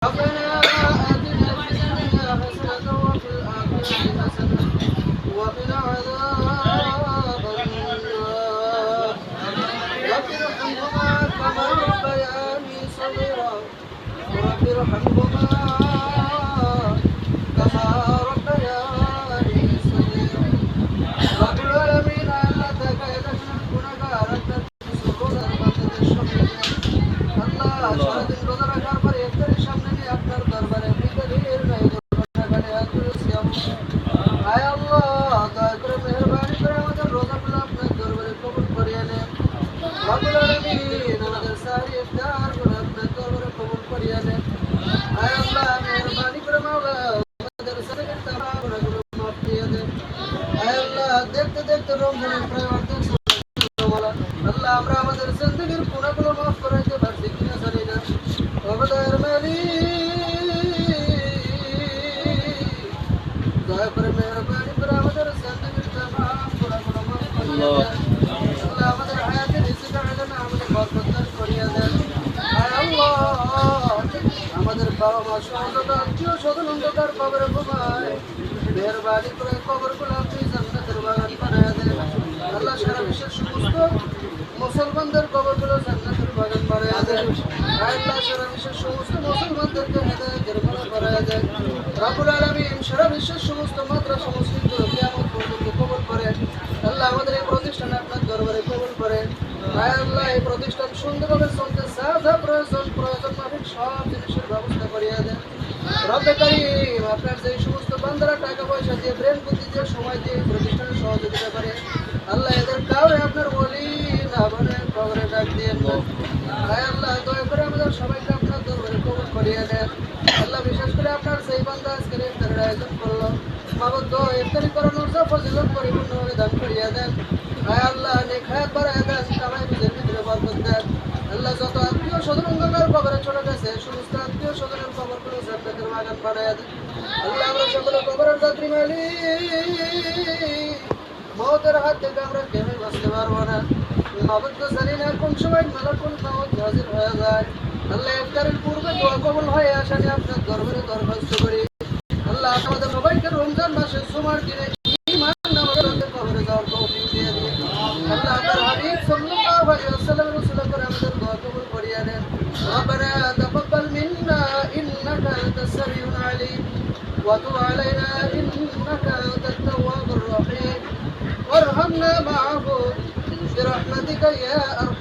ربنا آتنا في الدنيا حسنة وفي الآخرة حسنة وقنا عذاب النار رب ارحمهما كما ربياني صغيرا رب ارحمهما كما ربياني صغيرا رب العالمين আল্লাহ তাকে একজন গুনাহগার আপনার সুরদার বান্দাদের সামনে আল্লাহ সারাদিন রোজা রাখার পরে ইফতারের সামনে নিয়ে আপনার দরবারে বিদায়ের নাই গুনাহগারে হাত তুলেছি আয় আল্লাহ দয়া করে মেহেরবানি করে আমাদের রোজাগুলো আপনার দরবারে কবুল করিয়ে নেন রব্বুল আলামিন আমাদের সারি ইফতার গুলো আপনার দরবারে কবুল করিয়ে নেন আয় আল্লাহ মেহেরবানি করে মাওলা আমাদের সারি ইফতার গুলো মাফ করে দেন আয় আল্লাহ দেখতে দেখতে রমজানের প্রায় অর্ধেক আল্লাহ আমরা আমাদের জিন্দেগীর গুনাহগুলো মাফ করাইতে পারছি কিনা জানি না অবদার দয়া করে মেহেরবানি করে আমাদের জিন্দেগীর মাফ গুনাহগুলো মাফ করিয়ে দেন আল্লাহ আমাদের হায়াতের রিজিকের জন্য আমাদের বরকত দান করিয়ে দেন আয় আল্লাহ আমাদের বাবা মা সহযোগিতা আত্মীয় স্বজন অন্ধকার কবরে ঘুমায় মেহেরবানি করে কবরগুলো আপনি জান্নাতের বাগান বানায় দেন আল্লাহ সারা বিশ্বের সমস্ত মুসলমানদের কবরগুলো জান্নাতের বাগান বানায় দেন আল্লাহ সারা বিশ্বের সমস্ত মুসলমানদেরকে হেদায়েতের বাগান বানায় দেন রব্বুল আলামিন সারা বিশ্বের সমস্ত মাদ্রাসা মসজিদগুলো কিয়ামত পর্যন্ত কবুল করেন আল্লাহ আমাদের এই প্রতিষ্ঠান আপনার দরবারে কবুল করেন আল্লাহ এই প্রতিষ্ঠান সুন্দরভাবে চলতে যা প্রয়োজন মাফিক সব জিনিসের ব্যবস্থা করিয়ে দেন রব্বে কারীম আপনার যে সমস্ত বান্দারা টাকা পয়সা দিয়ে ব্রেন বুদ্ধি দিয়ে সময় দিয়ে প্রতিষ্ঠানে সহযোগিতা করে আল্লাহ এদের কাউরে আপনার ওলি না বলে কবরে ডাক দিয়ে আল্লাহ দয়া করে আমাদের সবাইকে আপনার দরবারে কবুল করিয়ে নেন আল্লাহ বিশেষ করে আপনার সেই বান্দা আজকের ইফতারের আয়োজন করলো মাবুদ ইফতারি করানোর যা ফজিলত পরিপূর্ণভাবে দান করিয়ে দেন আল্লাহ নেক হায়াত বাড়ায় দেন সবাই নিজের ভিতরে বরকত দেন আল্লাহ যত আত্মীয় স্বজন অন্ধকার কবরে চলে গেছে সমস্ত আত্মীয় স্বজনের কবরগুলো জান্নাতের বাগান বানায় দেন আল্লাহ আমরা সকলে কবরের যাত্রী মালিক মওতের হাত থেকে আমরা কেউই বাঁচতে পারবো না মাবুদ তো জানি না কোন সময় মালাকুল মওত হাজির হয়ে যায় আল্লাহ ইফতারের পূর্বে দোয়া কবুল হয়ে আসা নিয়ে আপনার দরবারে দরখাস্ত করি আল্লাহ আমাদের সবাইকে রমজান মাসের জুমার দিনে ঈমান নামাজে কবরে যাওয়ার তৌফিক দিয়ে দিন আল্লাহ আপনার হাবিব সাল্লাল্লাহু আলাইহি ওয়াসাল্লামের উসিলা করে আমাদের দোয়া কবুল করিয়ে নেন রব্বানা তাকাব্বাল মিন্না ইন্নাকা আনতাস সামিউল আলিম ওয়া তুব আলাইনা ইন্নাকা আনতাত তাওয়াবুর রহিম وارحمنا معه برحمتك يا أرحم